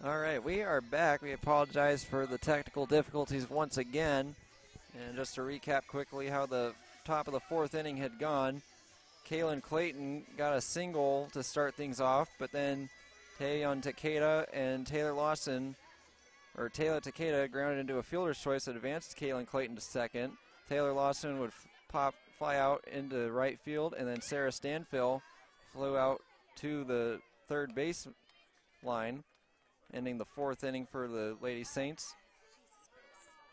All right, we are back. We apologize for the technical difficulties once again. And just to recap quickly how the top of the fourth inning had gone, Kaylin Clayton got a single to start things off, but then Taeyeon Takeda and Taylor Takeda grounded into a fielder's choice that advanced Kaylin Clayton to second. Taylor Lawson would fly out into right field, and then Sarah Stanfill flew out to the third base line, ending the fourth inning for the Lady Saints.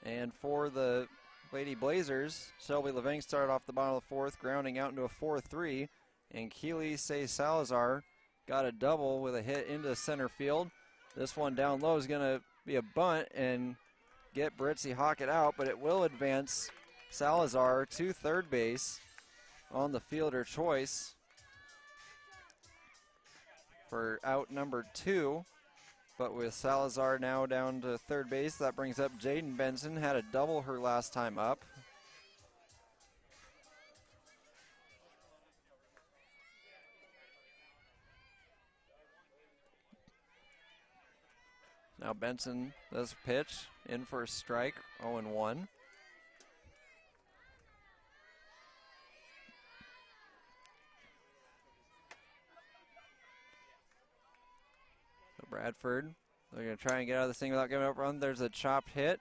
And for the Lady Blazers, Shelby Levang started off the bottom of the fourth, grounding out into a 4-3, and Keely Say Salazar got a double with a hit into center field. This one down low is going to be a bunt and get Britzy Hockett out, but it will advance Salazar to third base on the fielder choice for out number 2. But with Salazar now down to third base, that brings up Jaden Benson. Had a double her last time up. Now Benson does pitch in for a strike, 0-1. Bradford, they're going to try and get out of this thing without giving up run. There's a chopped hit,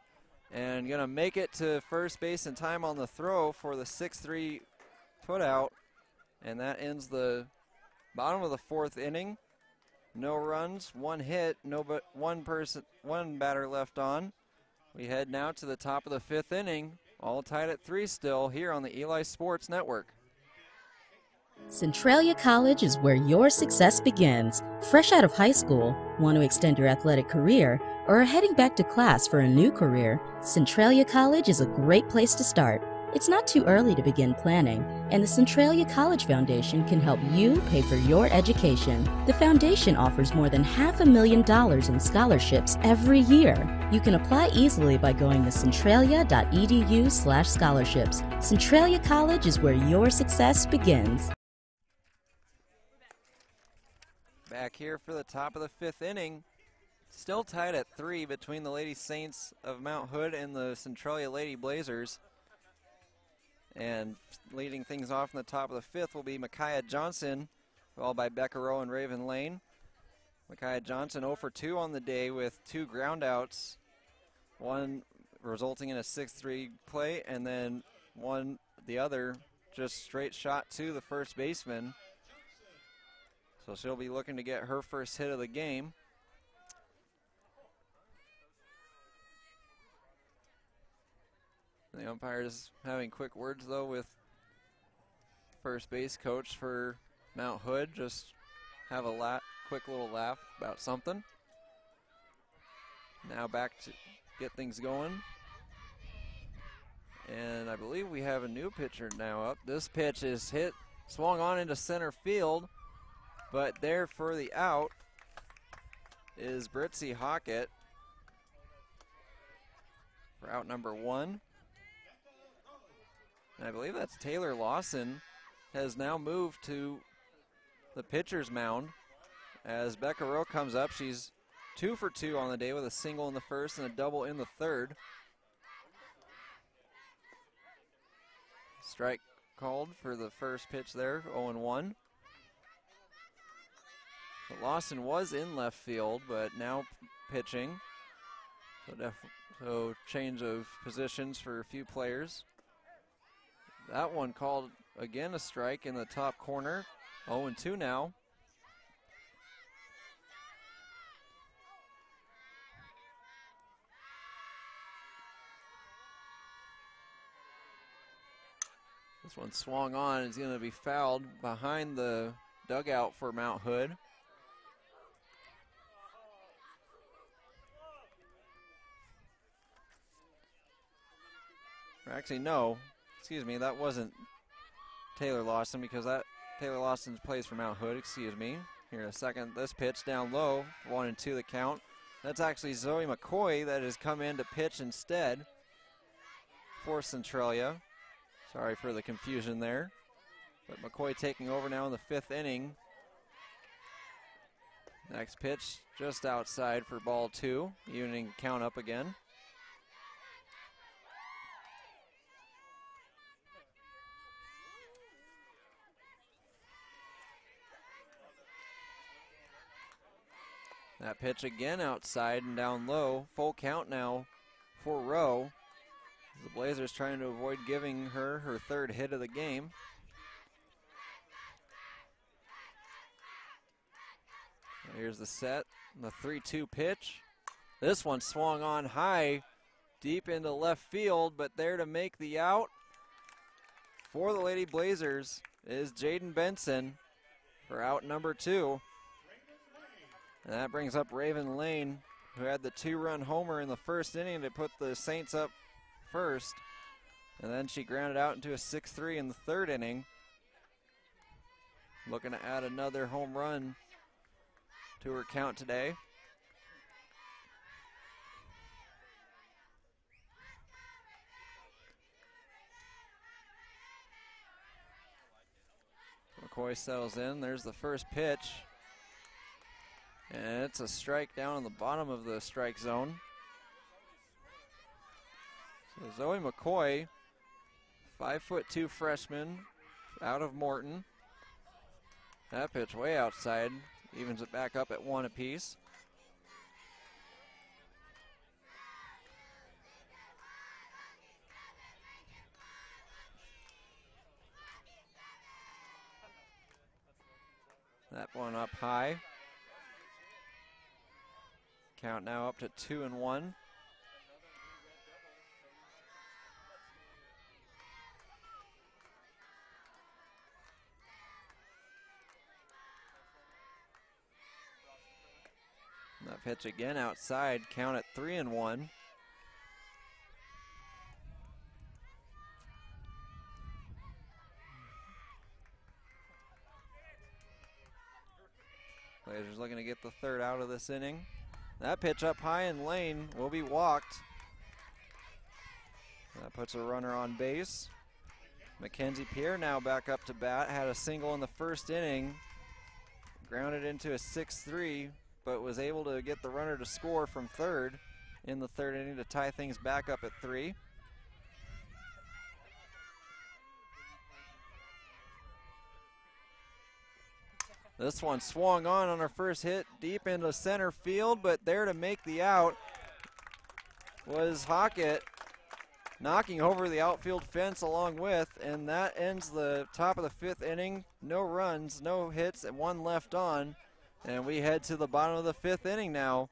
and going to make it to first base in time on the throw for the 6-3 putout, and that ends the bottom of the fourth inning. No runs, one hit, one batter left on. We head now to the top of the fifth inning, all tied at 3 still here on the Eli Sports Network. Centralia College is where your success begins. Fresh out of high school, want to extend your athletic career, or are heading back to class for a new career, Centralia College is a great place to start. It's not too early to begin planning, and the Centralia College Foundation can help you pay for your education. The foundation offers more than $500,000 in scholarships every year. You can apply easily by going to centralia.edu/scholarships. Centralia College is where your success begins. Back here for the top of the fifth inning. Still tied at 3 between the Lady Saints of Mount Hood and the Centralia Lady Blazers. And leading things off in the top of the fifth will be Micaiah Johnson, followed by Becca Rowe and Raven Lane. Micaiah Johnson 0 for 2 on the day with 2 groundouts, one resulting in a 6-3 play, and then the other just straight shot to the first baseman. So she'll be looking to get her first hit of the game. The umpire is having quick words, though, with first base coach for Mount Hood. Just have a quick little laugh about something. Now back to get things going. And I believe we have a new pitcher now up. This pitch is hit, swung on into center field, but there for the out is Britzy Hockett for out number 1. And I believe that's Taylor Lawson has now moved to the pitcher's mound as Becca Rowe comes up. She's 2 for 2 on the day with a single in the first and a double in the third. Strike called for the first pitch there, 0-1. But Lawson was in left field, but now pitching. So change of positions for a few players. That one called again a strike in the top corner. 0-2 now. This one swung on. It's going to be fouled behind the dugout for Mount Hood. Or actually, no. Excuse me, that wasn't Taylor Lawson because Taylor Lawson plays for Mount Hood, excuse me. Here in a second, this pitch down low, 1-2 the count. That's actually Zoe McCoy that has come in to pitch instead for Centralia. Sorry for the confusion there. But McCoy taking over now in the fifth inning. Next pitch just outside for ball 2, evening count up again. That pitch again outside and down low. Full count now for Rowe. The Blazers trying to avoid giving her her 3rd hit of the game. Here's the set, the 3-2 pitch. This one swung on high, deep into left field, but there to make the out for the Lady Blazers is Jaden Benson for out number 2. And that brings up Raven Lane, who had the 2-run homer in the first inning to put the Saints up first. And then she grounded out into a 6-3 in the 3rd inning. Looking to add another home run to her count today. McCoy settles in. There's the first pitch. And it's a strike down on the bottom of the strike zone. So Zoe McCoy, 5'2" freshman out of Morton. That pitch way outside, evens it back up at 1 apiece. That one up high. Count now up to 2-1. That pitch again outside, count at 3-1. Blazers looking to get the 3rd out of this inning. That pitch up high in lane will be walked. That puts a runner on base. Mackenzie Pierre now back up to bat. Had a single in the first inning. Grounded into a 6-3, but was able to get the runner to score from 3rd in the 3rd inning to tie things back up at 3. This one swung on her first hit deep into center field, but there to make the out was Hockett, knocking over the outfield fence along with, and that ends the top of the 5th inning. No runs, no hits, and 1 left on, and we head to the bottom of the 5th inning now,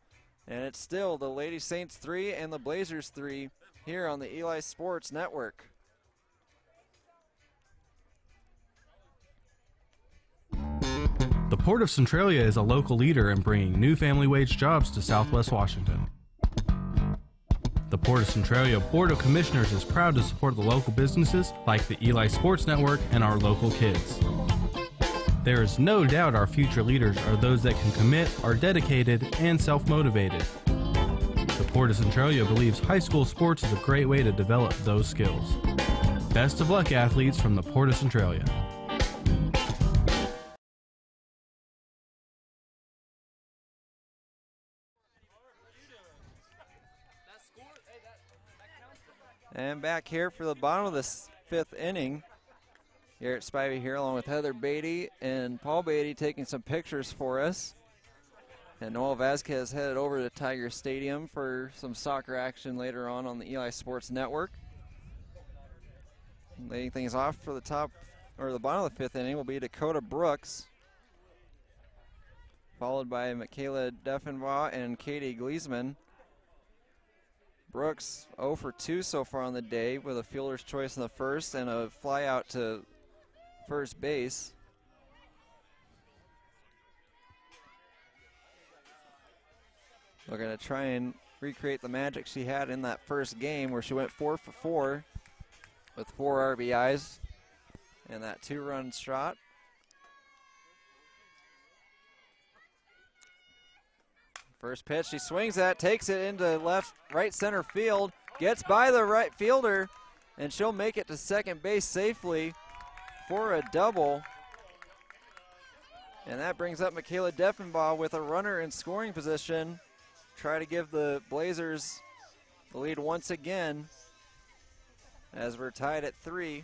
and it's still the Lady Saints 3 and the Blazers 3 here on the Eli Sports Network. The Port of Centralia is a local leader in bringing new family wage jobs to Southwest Washington. The Port of Centralia Board of Commissioners is proud to support the local businesses like the Eli Sports Network and our local kids. There is no doubt our future leaders are those that can commit, are dedicated, and self-motivated. The Port of Centralia believes high school sports is a great way to develop those skills. Best of luck, athletes from the Port of Centralia. And back here for the bottom of the 5th inning. Garrett Spivey here along with Heather Beatty and Paul Beatty taking some pictures for us. And Noel Vasquez headed over to Tiger Stadium for some soccer action later on the Eli Sports Network. Leading things off for the bottom of the 5th inning will be Dakota Brooks, followed by Michaela Deffenbaugh and Katie Gleesman. Brooks 0 for 2 so far on the day with a fielder's choice in the first and a fly out to first base. We're going to try and recreate the magic she had in that first game where she went 4 for 4 with 4 RBIs and that 2-run shot. First pitch, she swings at, takes it into right center field, gets by the right fielder, and she'll make it to second base safely for a double. And that brings up Michaela Deffenbaugh with a runner in scoring position. Try to give the Blazers the lead once again as we're tied at 3.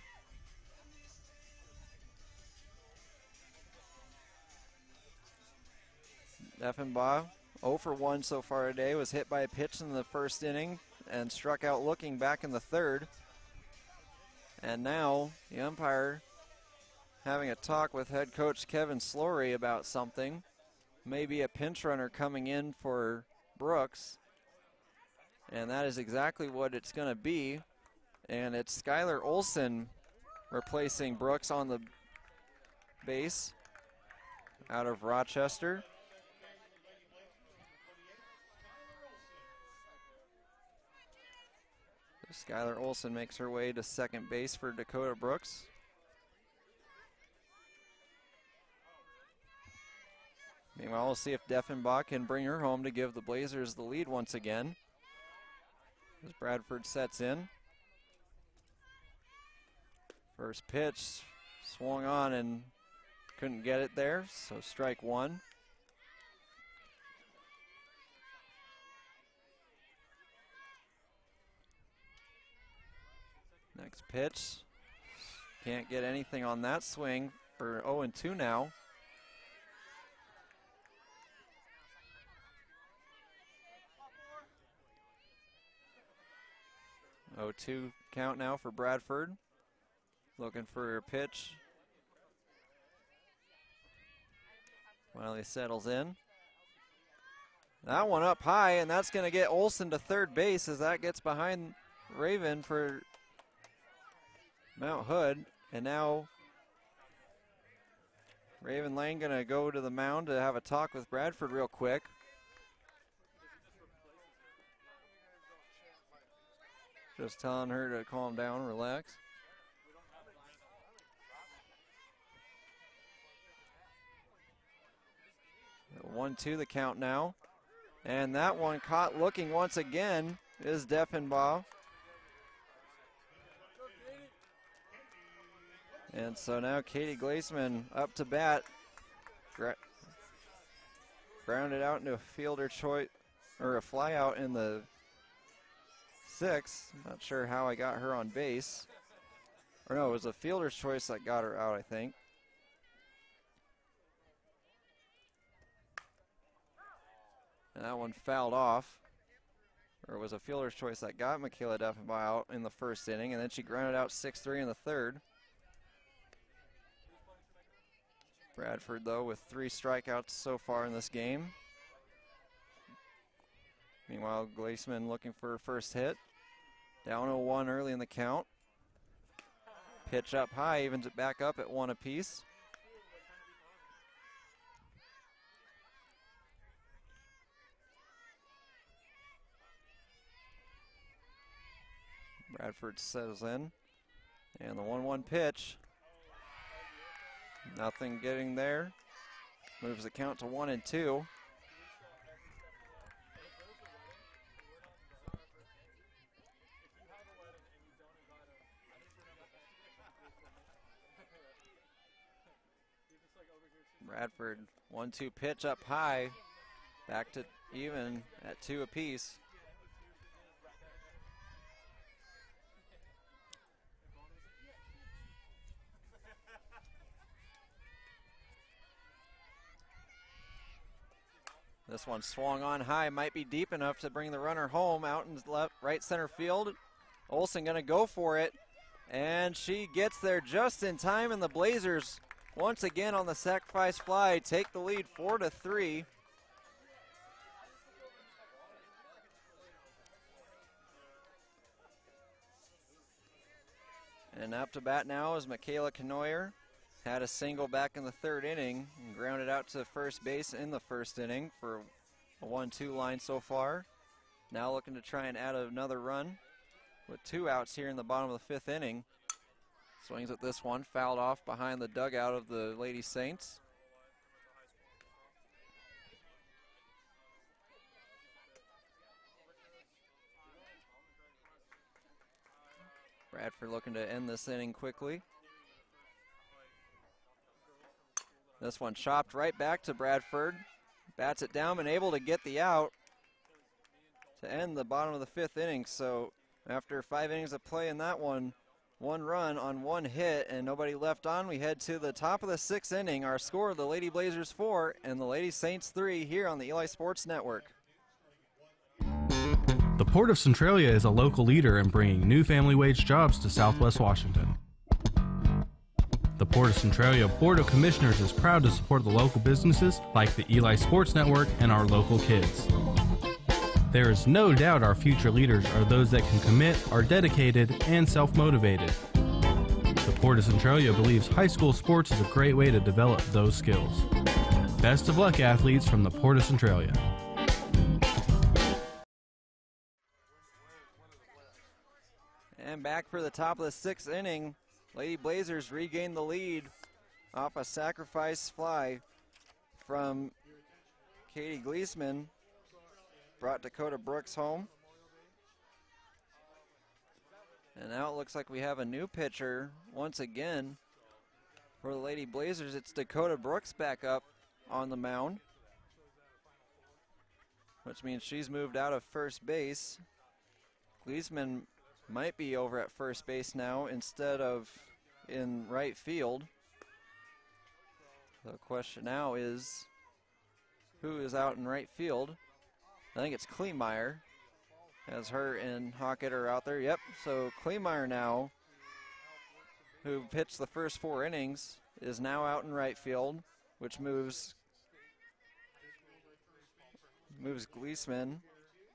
Deffenbaugh 0 for 1 so far today, was hit by a pitch in the first inning and struck out looking back in the third. And now the umpire having a talk with head coach Kevin Slory about something. Maybe a pinch runner coming in for Brooks. And that is exactly what it's going to be. And it's Skylar Olson replacing Brooks on the base out of Rochester. Skylar Olson makes her way to second base for Dakota Brooks. Meanwhile, we'll see if Deffenbach can bring her home to give the Blazers the lead once again. As Bradford sets in. First pitch swung on and couldn't get it there, so strike one. Next pitch. Can't get anything on that swing for 0-2 now. Oh, 2 count now for Bradford. Looking for a pitch. Finally settles in. That one up high, and that's going to get Olson to third base as that gets behind Raven for Mount Hood. And now Raven Lane going to go to the mound to have a talk with Bradford real quick. Just telling her to calm down, relax. The 1-2 the count now. And that one caught looking once again is Deffenbaugh. And so now Katie Glaseman up to bat. Grounded out into a fielder choice, or a fly out in the 6th. Not sure how I got her on base. Or no, it was a fielder's choice that got her out, I think. And that one fouled off. Or it was a fielder's choice that got Michaela Deffenbaugh out in the first inning, and then she grounded out 6-3 in the third. Bradford, though, with 3 strikeouts so far in this game. Meanwhile, Glaseman looking for her first hit. Down 0-1 early in the count. Pitch up high, evens it back up at 1 apiece. Bradford settles in. And the 1-1 pitch. Nothing getting there. Moves the count to 1-2. Bradford, 1-2 pitch up high. Back to even at 2 apiece. This one swung on high, might be deep enough to bring the runner home out in left, right center field. Olson gonna go for it, and she gets there just in time, and the Blazers once again on the sacrifice fly take the lead 4-3. And up to bat now is Michaela Knoyer. Had a single back in the third inning and grounded out to first base in the first inning for a 1-2 line so far. Now looking to try and add another run with 2 outs here in the bottom of the 5th inning. Swings at this one, fouled off behind the dugout of the Lady Saints. Bradford looking to end this inning quickly. This one chopped right back to Bradford. Bats it down and able to get the out to end the bottom of the 5th inning. So after 5 innings of play in that one run on 1 hit and nobody left on, we head to the top of the 6th inning. Our score, the Lady Blazers 4 and the Lady Saints 3 here on the Eli Sports Network. The Port of Centralia is a local leader in bringing new family wage jobs to Southwest Washington. The Port of Centralia Board of Commissioners is proud to support the local businesses like the Eli Sports Network and our local kids. There is no doubt our future leaders are those that can commit, are dedicated, and self-motivated. The Port of Centralia believes high school sports is a great way to develop those skills. Best of luck, athletes from the Port of Centralia. And back for the top of the 6th inning. Lady Blazers regained the lead off a sacrifice fly from Katie Gleesman. Brought Dakota Brooks home. And now it looks like we have a new pitcher once again for the Lady Blazers. It's Dakota Brooks back up on the mound, which means she's moved out of first base. Gleesman might be over at first base now instead of in right field. The question now is, who is out in right field? I think it's Kleemeyer, as her and Hockett are out there. Yep, so Kleemeyer now, who pitched the first 4 innings, is now out in right field, which moves Gleesman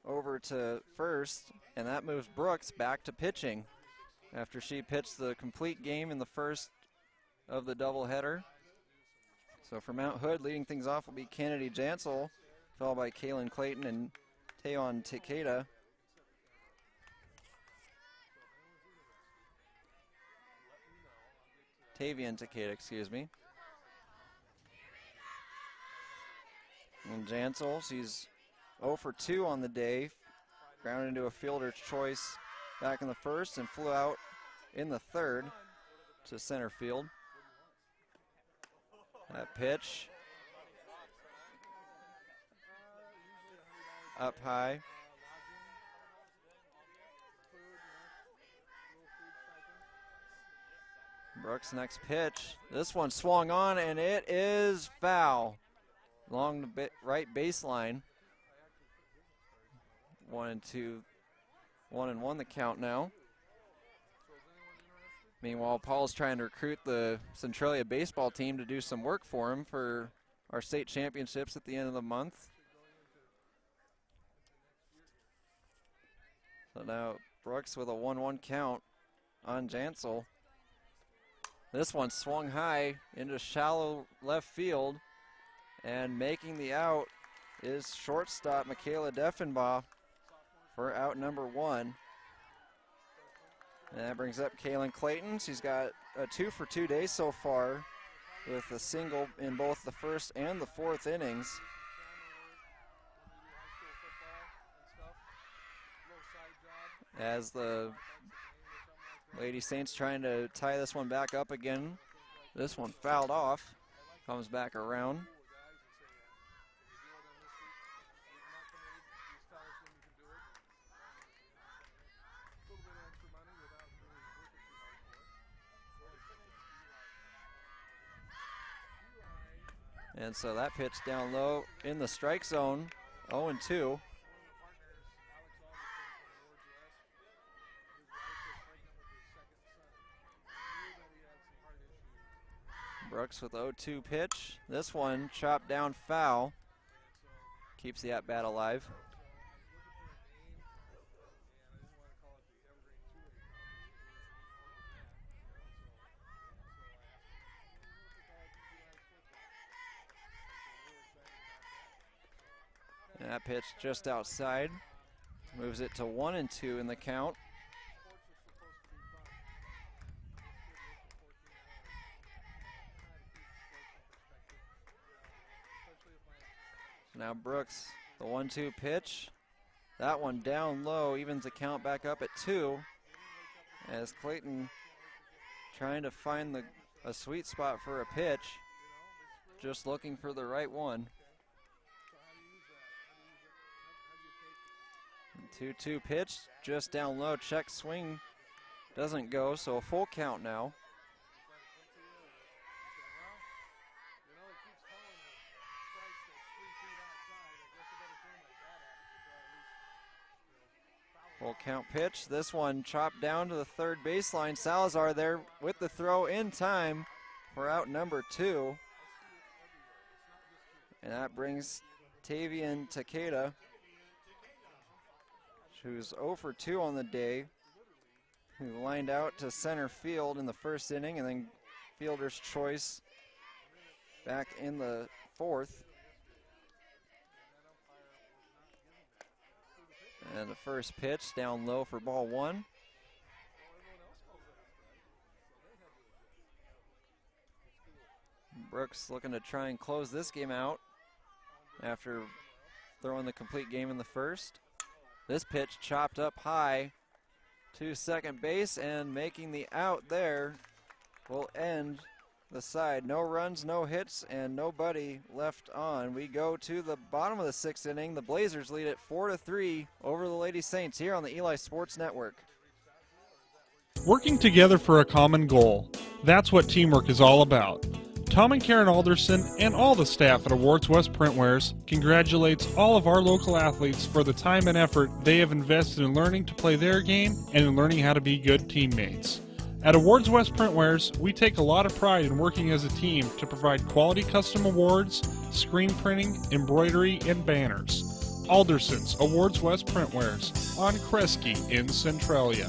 over to first, and that moves Brooks back to pitching after she pitched the complete game in the first of the doubleheader. So for Mount Hood, leading things off will be Kennedy Jansel, followed by Kaylin Clayton and Tayon Takeda. Tavian Takeda, excuse me. And Jansel, she's 0 for 2 on the day. Grounded into a fielder's choice back in the first and flew out in the third to center field. That pitch up high. Brooks' next pitch. This one swung on and it is foul. Along the right baseline. 1-2, 1-1 the count now. Meanwhile, Paul's trying to recruit the Centralia baseball team to do some work for him for our state championships at the end of the month. So now Brooks with a 1-1 count on Jansel. This one swung high into shallow left field, and making the out is shortstop Michaela Deffenbaugh for out number 1. And that brings up Kaylin Clayton. She's got a 2 for 2 day so far with a single in both the first and the 4th innings. As the Lady Saints trying to tie this one back up again. This one fouled off, comes back around. And so that pitch down low in the strike zone, 0-2. Brooks with 0-2 pitch. This one chopped down foul. Keeps the at-bat alive. And that pitch just outside. Moves it to 1-2 in the count. Now Brooks, the 1-2 pitch. That one down low, evens the count back up at 2. As Clayton trying to find a sweet spot for a pitch. just looking for the right one. 2-2 pitch, just down low, check swing doesn't go, so a full count now. Full count pitch. This one chopped down to the third baseline. Salazar there with the throw in time for out number 2. And that brings Tavian Takeda, who's 0 for 2 on the day, who lined out to center field in the first inning, and then fielder's choice back in the 4th. And the first pitch down low for ball 1. Brooks looking to try and close this game out after throwing the complete game in the first. This pitch chopped up high to second base, and making the out there will end the side. No runs, no hits, and nobody left on. We go to the bottom of the 6th inning. The Blazers lead it 4-3 over the Lady Saints here on the Eli Sports Network. Working together for a common goal. That's what teamwork is all about. Tom and Karen Alderson and all the staff at Awards West Printwares congratulates all of our local athletes for the time and effort they have invested in learning to play their game and in learning how to be good teammates. At Awards West Printwares, we take a lot of pride in working as a team to provide quality custom awards, screen printing, embroidery, and banners. Alderson's Awards West Printwares on Kresge in Centralia.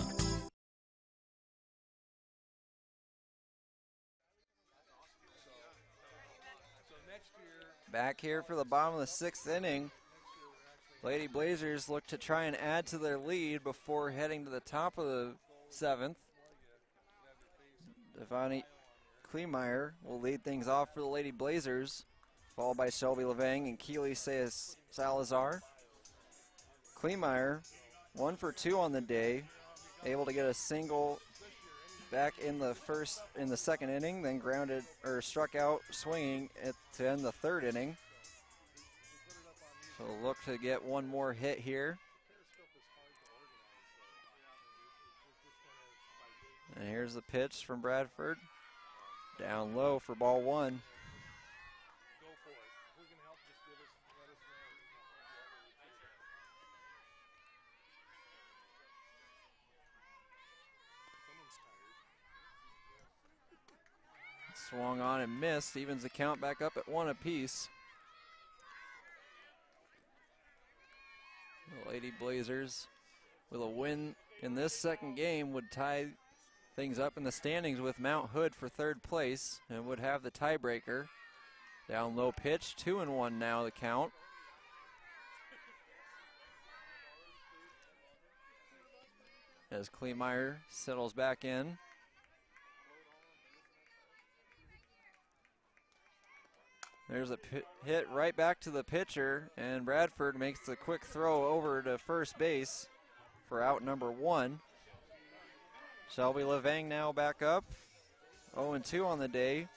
Back here for the bottom of the 6th inning. Lady Blazers look to try and add to their lead before heading to the top of the 7th. Devani Kleemeyer will lead things off for the Lady Blazers, followed by Shelby Levang and Keely Salazar. Kleemeyer, 1 for 2 on the day, able to get a single back in the second inning, then struck out swinging to end the 3rd inning. So look to get one more hit here. And here's the pitch from Bradford. Down low for ball 1. Swung on and missed. Evens the count back up at 1 apiece. The Lady Blazers, with a win in this second game, would tie things up in the standings with Mount Hood for 3rd place and would have the tiebreaker. Down low pitch, 2-1 now the count. As Kleemeyer settles back in. There's a hit right back to the pitcher, and Bradford makes the quick throw over to first base for out number 1. Shelby Levang now back up, 0-2 on the day.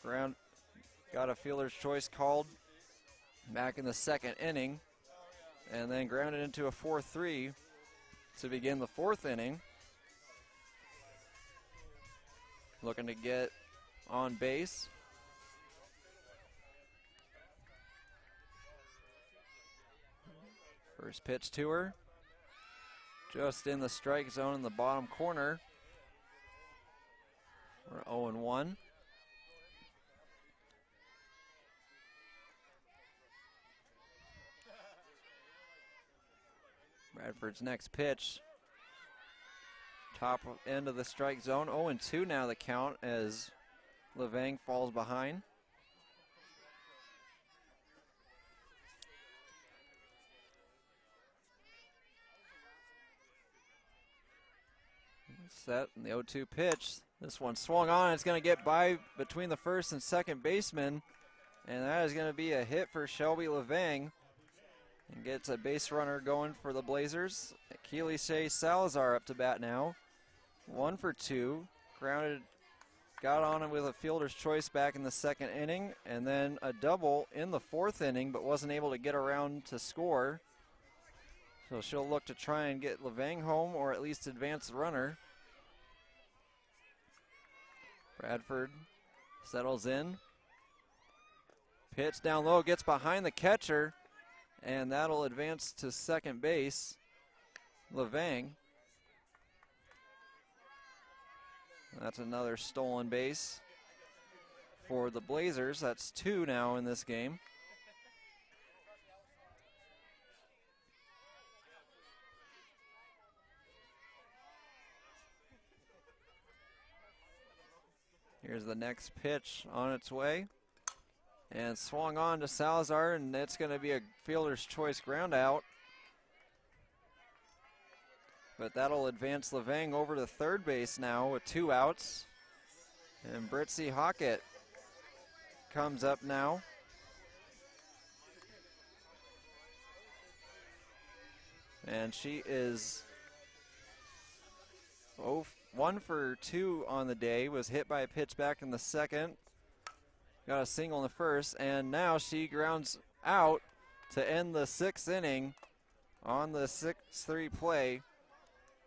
Got a fielder's choice called back in the 2nd inning, and then grounded into a 4-3 to begin the 4th inning. Looking to get on base. First pitch to her, just in the strike zone in the bottom corner. We're 0-1. Bradford's next pitch, top end of the strike zone. 0-2 now the count as Levang falls behind. Set in the 0-2 pitch. This one swung on. It's going to get by between the first and second baseman, and that is going to be a hit for Shelby Levang, and gets a base runner going for the Blazers. Keely Salazar up to bat now. 1 for 2, grounded got on it with a fielder's choice back in the second inning, and then a double in the fourth inning, but wasn't able to get around to score. So she'll look to try and get Levang home or at least advance the runner. Bradford settles in. Pitch down low, gets behind the catcher, and that'll advance to second base. Levang. That's another stolen base for the Blazers. That's 2 now in this game. Here's the next pitch on its way. And swung on to Salazar, and it's going to be a fielder's choice ground out. But that'll advance Levang over to third base now with 2 outs. And Britzy Hockett comes up now. And she is 1 for 2 on the day, was hit by a pitch back in the second. Got a single in the first, and now she grounds out to end the 6th inning on the 6-3 play.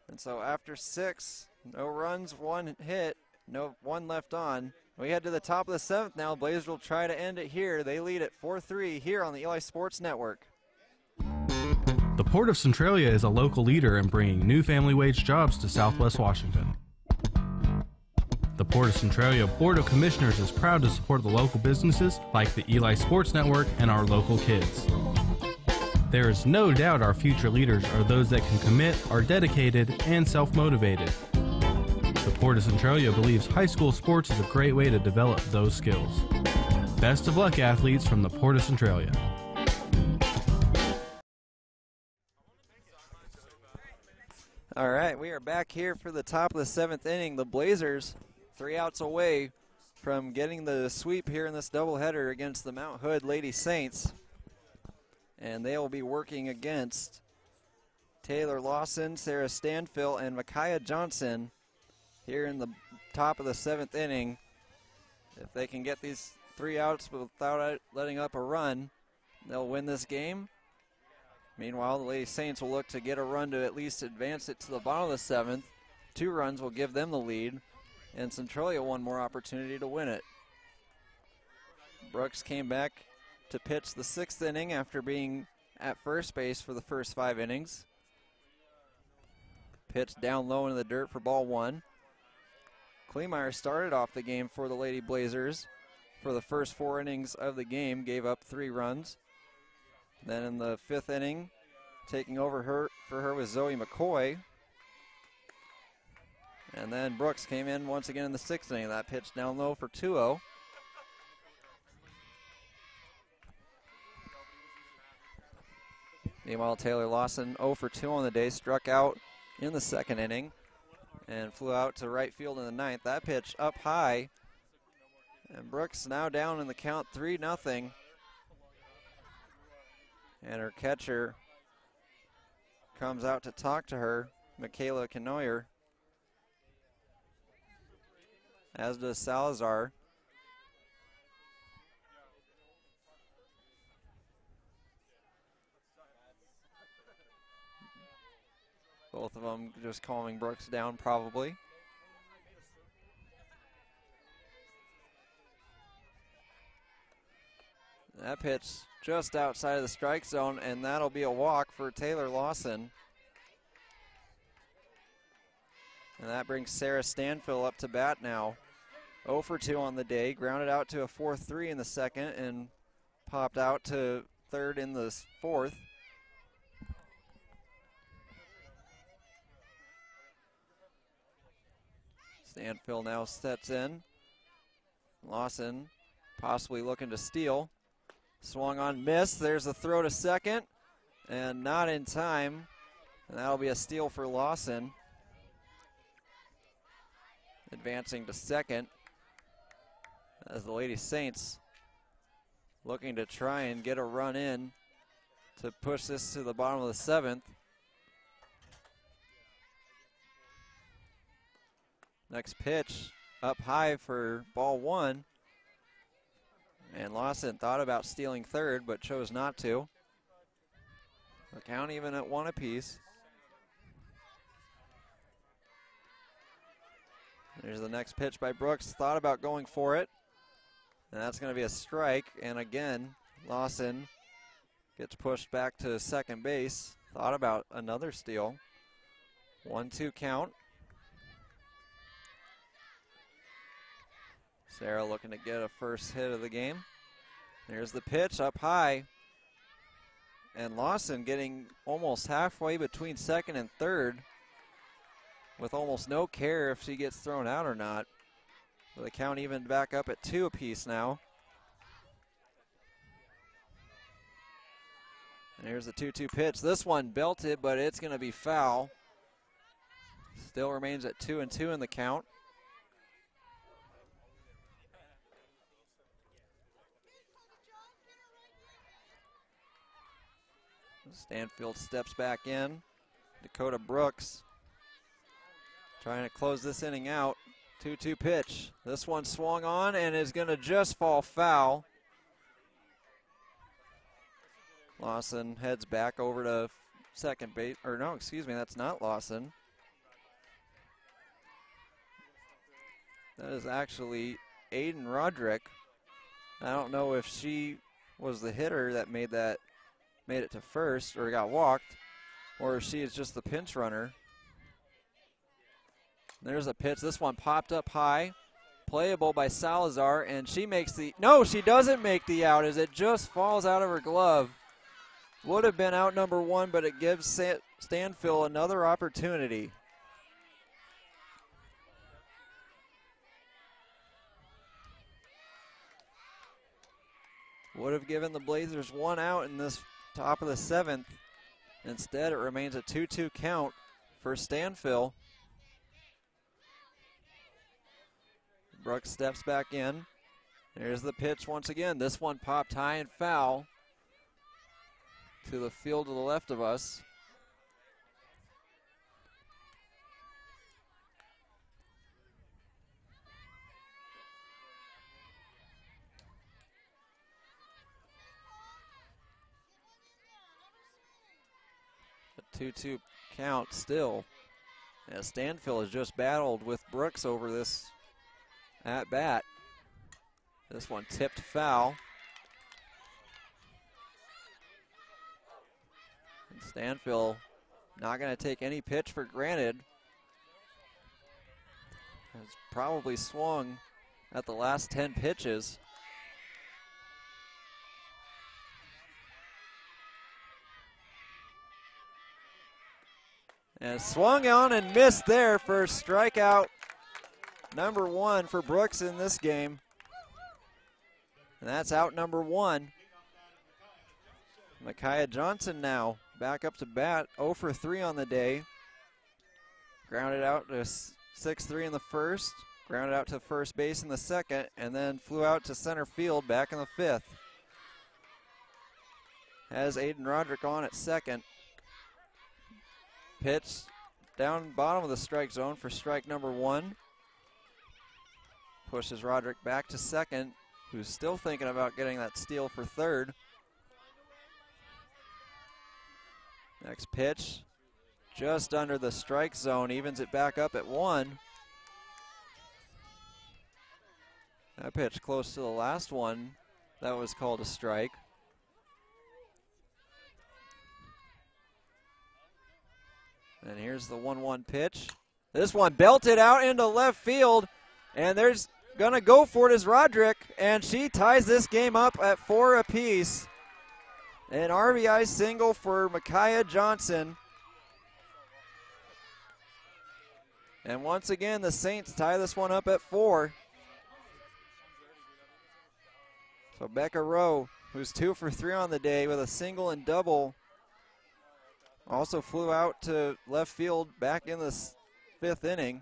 And so after 6, no runs, 1 hit, no 1 left on. We head to the top of the 7th now. Blazers will try to end it here. They lead at 4-3 here on the Eli Sports Network. The Port of Centralia is a local leader in bringing new family wage jobs to Southwest Washington. The Port of Centralia Board of Commissioners is proud to support the local businesses like the Eli Sports Network and our local kids. There is no doubt our future leaders are those that can commit, are dedicated, and self-motivated. The Port of Centralia believes high school sports is a great way to develop those skills. Best of luck, athletes from the Port of Centralia. All right, we are back here for the top of the 7th inning. The Blazers 3 outs away from getting the sweep here in this doubleheader against the Mount Hood Lady Saints. And they will be working against Taylor Lawson, Sarah Stanfill, and Micaiah Johnson here in the top of the 7th inning. If they can get these 3 outs without letting up a run, they'll win this game. Meanwhile, the Lady Saints will look to get a run to at least advance it to the bottom of the 7th. 2 runs will give them the lead, and Centralia 1 more opportunity to win it. Brooks came back to pitch the 6th inning after being at first base for the first 5 innings. Pitch down low into the dirt for ball 1. Kleemeyer started off the game for the Lady Blazers for the first 4 innings of the game, gave up 3 runs. Then in the 5th inning, taking over for her was Zoe McCoy. And then Brooks came in once again in the 6th inning. That pitch down low for 2-0. Meanwhile, Taylor Lawson 0 for 2 on the day, struck out in the 2nd inning and flew out to right field in the 9th. That pitch up high, and Brooks now down in the count 3-0. And her catcher comes out to talk to her, Michaela Kenoyer, as does Salazar. Both of them just calming Brooks down probably. That pitch just outside of the strike zone, and that'll be a walk for Taylor Lawson. And that brings Sarah Stanfill up to bat now. 0 for 2 on the day, grounded out to a 4-3 in the 2nd and popped out to 3rd in the 4th. Stanfill now steps in. Lawson possibly looking to steal. Swung on, miss. There's a throw to 2nd, and not in time. And that'll be a steal for Lawson. Advancing to 2nd as the Lady Saints looking to try and get a run in to push this to the bottom of the 7th. Next pitch up high for ball one. And Lawson thought about stealing third, but chose not to. The count even at 1 apiece. There's the next pitch by Brooks. Thought about going for it. And that's going to be a strike. And again, Lawson gets pushed back to second base. Thought about another steal. 1-2 count. Sarah looking to get a first hit of the game. There's the pitch up high. And Lawson getting almost halfway between second and third with almost no care if she gets thrown out or not. So the count even back up at 2 apiece now. And here's the 2-2 pitch. This one belted, but it's going to be foul. Still remains at 2-2 in the count. Stanfield steps back in. Dakota Brooks trying to close this inning out. 2-2 pitch. This one swung on and is going to just fall foul. Lawson heads back over to second base. Or no, excuse me, that's not Lawson. That is actually Aiden Roderick. I don't know if she was the hitter that made it to first or got walked, or if she is just the pinch runner. There's a pitch. This one popped up high. Playable by Salazar, and she makes the... No, she doesn't make the out as it just falls out of her glove. Would have been out number one, but it gives Stanfield another opportunity. Would have given the Blazers one out in this top of the seventh. Instead, it remains a 2-2 count for Stanfield. Brooks steps back in. There's the pitch once again. This one popped high and foul to the field to the left of us. A 2-2 count still. As Stanfield has just battled with Brooks over this at bat. This one tipped foul. And Stanfield not going to take any pitch for granted. Has probably swung at the last 10 pitches. And swung on and missed there for strikeout number one for Brooks in this game. And that's out number one. Micaiah Johnson now back up to bat, 0 for 3 on the day. Grounded out to 6-3 in the first, grounded out to first base in the second, and then flew out to center field back in the fifth. Has Aiden Roderick on at second. Pitch down bottom of the strike zone for strike number one. Pushes Roderick back to second, who's still thinking about getting that steal for third. Next pitch, just under the strike zone, evens it back up at 1. That pitch close to the last one, that was called a strike. And here's the 1-1 pitch. This one belted out into left field, and there's gonna go for it is Roderick, and she ties this game up at 4 apiece. An RBI single for Micaiah Johnson. And once again, the Saints tie this one up at 4. So Becca Rowe, who's 2 for 3 on the day with a single and double, also flew out to left field back in the 5th inning.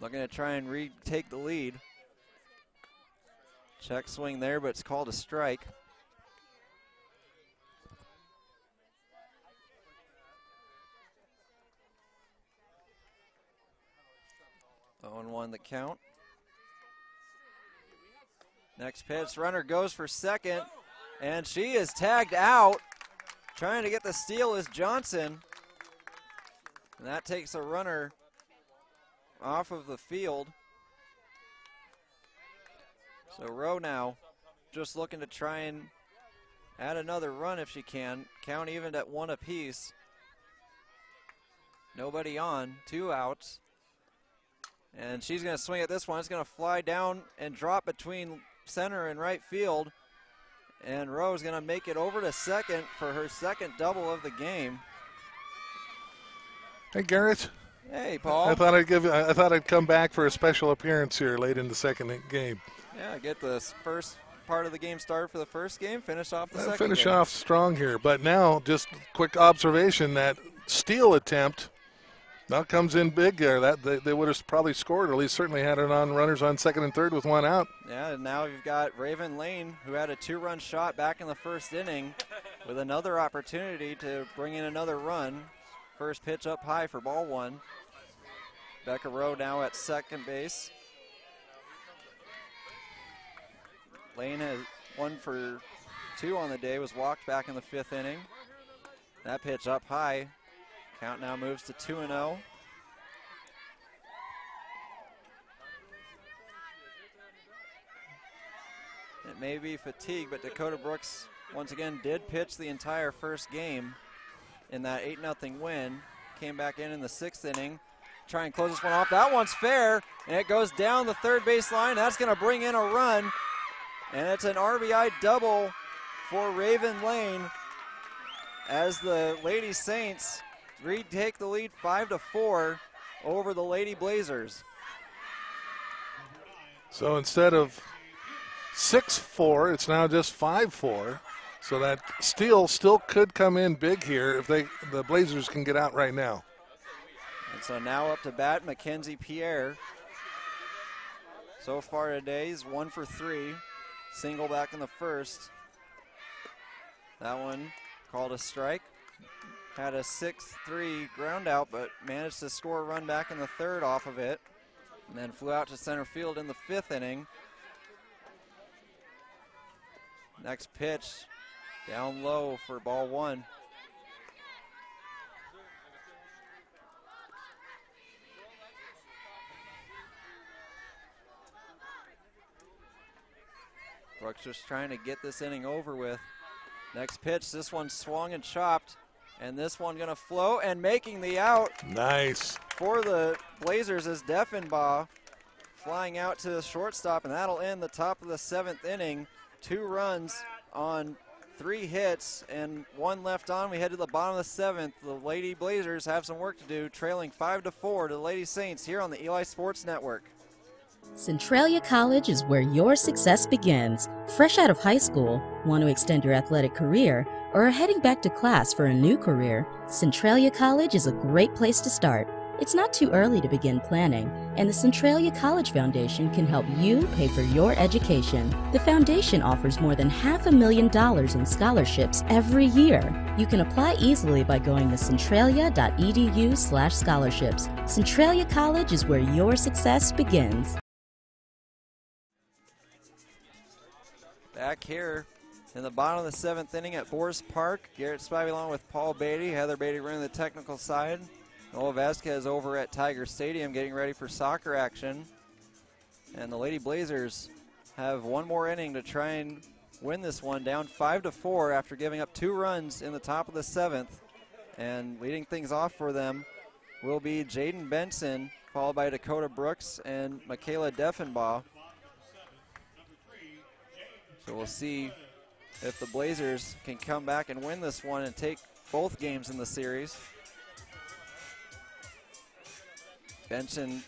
Looking to try and retake the lead. Check swing there, but it's called a strike. the count. Next pitch, runner goes for second, and she is tagged out. Trying to get the steal is Johnson. And that takes a runner off of the field. So Rowe now just looking to try and add another run if she can. Count even at 1 apiece. Nobody on, 2 outs. And she's going to swing at this one. It's going to fly down and drop between center and right field. And Rowe's going to make it over to second for her second double of the game. Hey, Garrett. Hey, Paul. I thought I'd come back for a special appearance here late in the second game. Yeah, get the first part of the game started for the first game, finish off the second finish game. off strong here. But now, just quick observation, that steal attempt now comes in big there. That they would have probably scored, or at least certainly had it on runners on second and third with 1 out. Yeah, and now you've got Raven Lane, who had a 2-run shot back in the first inning, with another opportunity to bring in another run. First pitch up high for ball 1. Becca Rowe now at second base. Lane has 1 for 2 on the day, was walked back in the 5th inning. That pitch up high. Count now moves to 2-0. It may be fatigue, but Dakota Brooks once again did pitch the entire first game in that 8-0 win. Came back in the 6th inning. Try and close this one off. That one's fair, and it goes down the third base line. That's going to bring in a run, and it's an RBI double for Raven Lane as the Lady Saints retake the lead 5-4 over the Lady Blazers. So instead of 6-4, it's now just 5-4. So that steal still could come in big here if the Blazers can get out right now. And so now up to bat, Mackenzie Pierre. So far today, he's 1 for 3. Single back in the first. That one called a strike. Had a 6-3 ground out, but managed to score a run back in the third off of it. And then flew out to center field in the 5th inning. Next pitch, down low for ball 1. Brooks just trying to get this inning over with. Next pitch, this one swung and chopped, and this one gonna float and making the out. Nice. For the Blazers is Deffenbaugh flying out to the shortstop, and that'll end the top of the 7th inning. 2 runs on 3 hits and 1 left on. We head to the bottom of the 7th. The Lady Blazers have some work to do, trailing 5-4 to the Lady Saints here on the Eli Sports Network. Centralia College is where your success begins. Fresh out of high school, want to extend your athletic career, or are heading back to class for a new career, Centralia College is a great place to start. It's not too early to begin planning, and the Centralia College Foundation can help you pay for your education. The foundation offers more than $500,000 in scholarships every year. You can apply easily by going to centralia.edu/scholarships. Centralia College is where your success begins. Back here in the bottom of the 7th inning at Forest Park, Garrett Spivey along with Paul Beatty, Heather Beatty running the technical side. Noah Vasquez over at Tiger Stadium getting ready for soccer action. And the Lady Blazers have 1 more inning to try and win this one, down 5-4 after giving up 2 runs in the top of the 7th. And leading things off for them will be Jaden Benson, followed by Dakota Brooks and Michaela Deffenbaugh. So we'll see if the Blazers can come back and win this one and take both games in the series. Benson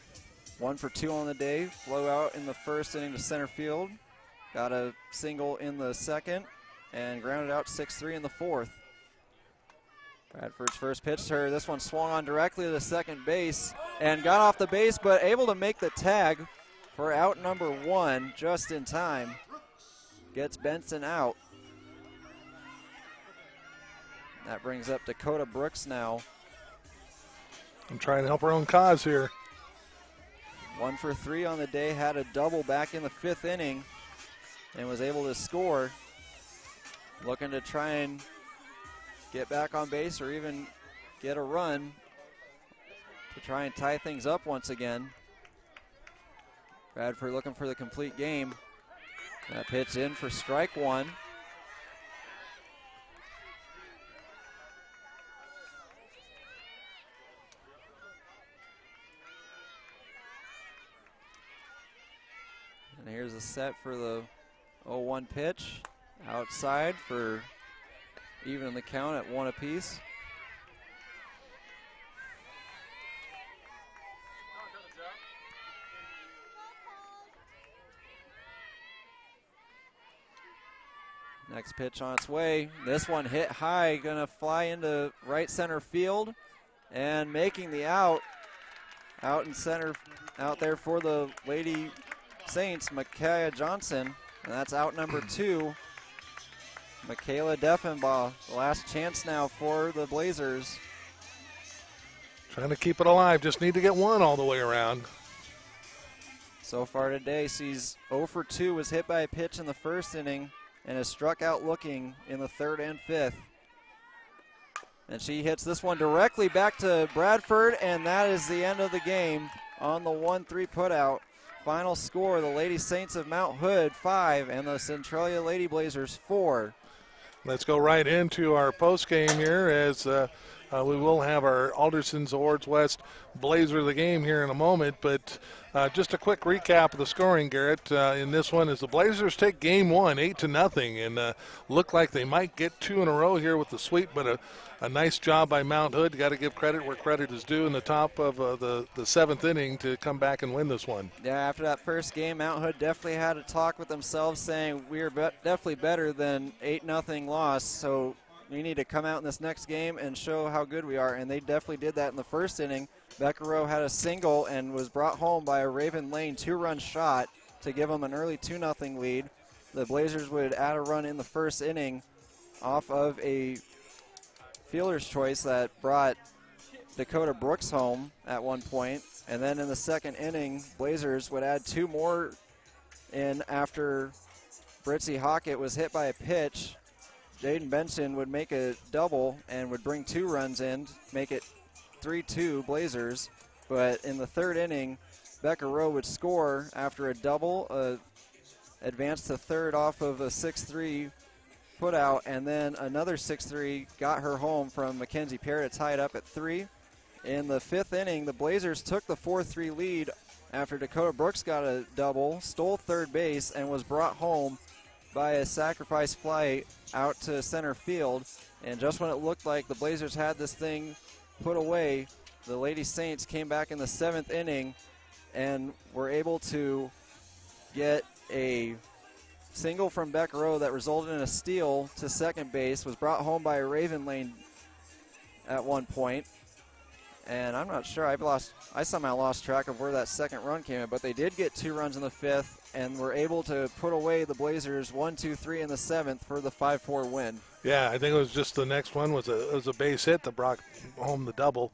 1 for 2 on the day, flew out in the first inning to center field, got a single in the second, and grounded out 6-3 in the 4th. Bradford's first pitch to her. This one swung on directly to the second base and got off the base, but able to make the tag for out number 1 just in time. Gets Benson out. That brings up Dakota Brooks now. I'm trying to help her own cause here. 1 for 3 on the day, had a double back in the 5th inning and was able to score. Looking to try and get back on base or even get a run to try and tie things up once again. Bradford looking for the complete game. That pitch in for strike 1. And here's a set for the 0-1 pitch. Outside for even the count at 1 apiece. Next pitch on its way. This one hit high, gonna fly into right center field, and making the out in center, out there for the Lady Saints, Micaiah Johnson, and that's out number 2. Michaela Deffenbaugh, the last chance now for the Blazers. Trying to keep it alive, just need to get 1 all the way around. So far today, she's 0 for 2, was hit by a pitch in the 1st inning, and has struck out looking in the 3rd and 5th. And she hits this one directly back to Bradford, and that is the end of the game on the 1-3 putout. Final score, the Lady Saints of Mount Hood 5 and the Centralia Lady Blazers 4. Let's go right into our post game here as we will have our Alderson's Awards West Blazer of the game here in a moment. But just a quick recap of the scoring, Garrett, in this one is the Blazers take game 1 8-0 and look like they might get 2 in a row here with the sweep, but a nice job by Mount Hood. Got to give credit where credit is due in the top of the 7th inning to come back and win this one. Yeah, after that first game, Mount Hood definitely had a talk with themselves saying we are definitely better than 8-0 loss, so we need to come out in this next game and show how good we are, and they definitely did that in the 1st inning. Becca Rowe had a single and was brought home by a Raven Lane 2-run shot to give them an early 2-0 lead. The Blazers would add a run in the 1st inning off of a fielder's choice that brought Dakota Brooks home at one point. And then in the 2nd inning, Blazers would add 2 more in after Britzy Hockett was hit by a pitch. Jaden Benson would make a double and would bring 2 runs in, make it 3-2 Blazers. But in the 3rd inning, Becca Rowe would score after a double, advance to 3rd off of a 6-3 put out, and then another 6-3 got her home from Mackenzie Perry to tie it up at 3. In the 5th inning, the Blazers took the 4-3 lead after Dakota Brooks got a double, stole 3rd base, and was brought home by a sacrifice fly out to center field. And just when it looked like the Blazers had this thing put away, the Lady Saints came back in the 7th inning and were able to get a single from Becca Rowe that resulted in a steal to second base, was brought home by a Raven Lane at one point. And I'm not sure, I somehow lost track of where that second run came in, but they did get 2 runs in the 5th and were able to put away the Blazers 1-2-3 in the 7th for the 5-4 win. Yeah, I think it was just the next one was a base hit that brought home the double.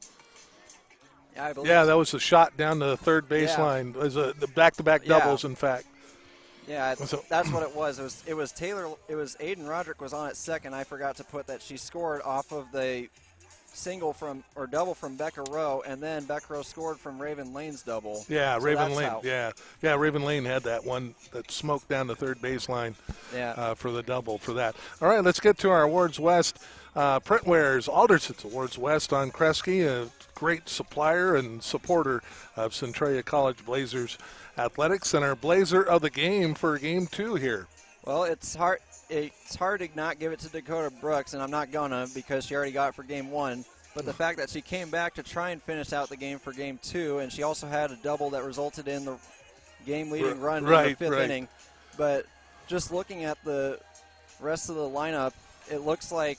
Yeah, I believe that was a shot down the 3rd baseline. It was the back-to-back doubles, in fact. Yeah, that's what it was. It was Taylor. It was Aiden Roderick was on at second. I forgot to put that she scored off of the single or double from Becca Rowe, and then Becca Rowe scored from Raven Lane's double. Yeah, so Raven Lane. Yeah, Raven Lane had that one that smoked down the 3rd baseline. For the double for that. All right, let's get to our Awards West printwares. Alderson's Awards West on Kresge, a great supplier and supporter of Centralia College Blazers athletics, and our Blazer of the game for game 2 here. Well, it's hard to not give it to Dakota Brooks, and I'm not gonna because she already got it for game 1. But the fact that she came back to try and finish out the game for game 2, and she also had a double that resulted in the game-leading run in the 5th inning. But just looking at the rest of the lineup, it looks like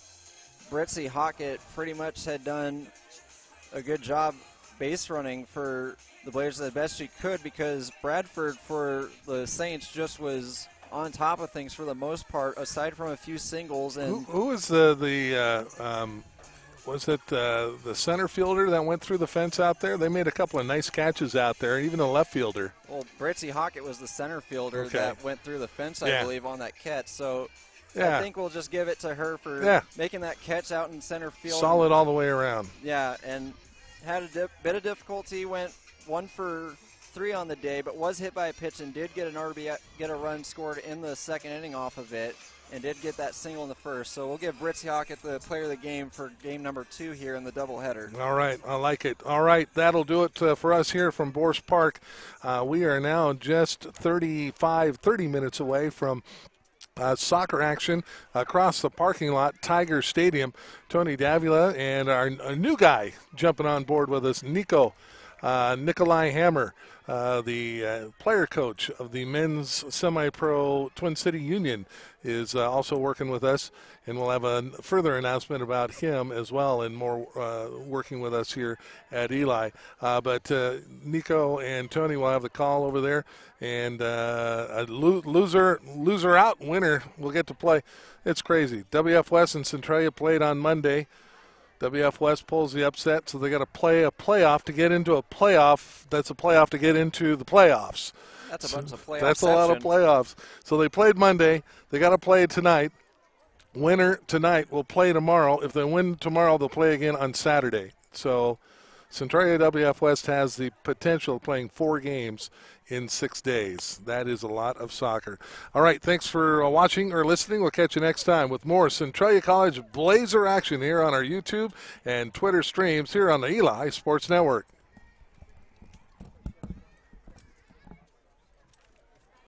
Britzy Hockett pretty much had done a good job base running for the Blazers the best she could, because Bradford for the Saints just was on top of things for the most part, aside from a few singles. And who was the was it the center fielder that went through the fence out there? They made a couple of nice catches out there, even the left fielder. Well, Britzy Hockett was the center fielder Okay. that went through the fence, I believe, on that catch. So Yeah. I think we'll just give it to her for making that catch out in center field. Solid all the way around. Yeah, and had a bit of difficulty, went 1 for 3 on the day, but was hit by a pitch and did get an RBI, get a run scored in the second inning off of it, and did get that single in the first. So we'll give Britzy Hockett the player of the game for game number 2 here in the doubleheader. All right, I like it. All right, that'll do it for us here from Bourse Park. We are now just 30 minutes away from soccer action across the parking lot, Tiger Stadium. Tony Davila and our new guy jumping on board with us, Nikolai Hammer, the player coach of the men's semi-pro Twin City Union, is also working with us, and we'll have a further announcement about him as well and more working with us here at Eli. But Nico and Tony will have the call over there, and a loser out, winner will get to play. It's crazy. WF West and Centralia played on Monday. WF West pulls the upset, so they got to play a playoff to get into a playoff. That's a playoff to get into the playoffs. That's a bunch of playoffs. That's a lot of playoffs. So they played Monday. They got to play tonight. Winner tonight will play tomorrow. If they win tomorrow, they'll play again on Saturday. So Centralia WF West has the potential of playing 4 games in 6 days. That is a lot of soccer. All right, thanks for watching or listening. We'll catch you next time with more Centralia College Blazer action here on our YouTube and Twitter streams here on the Eli Sports Network.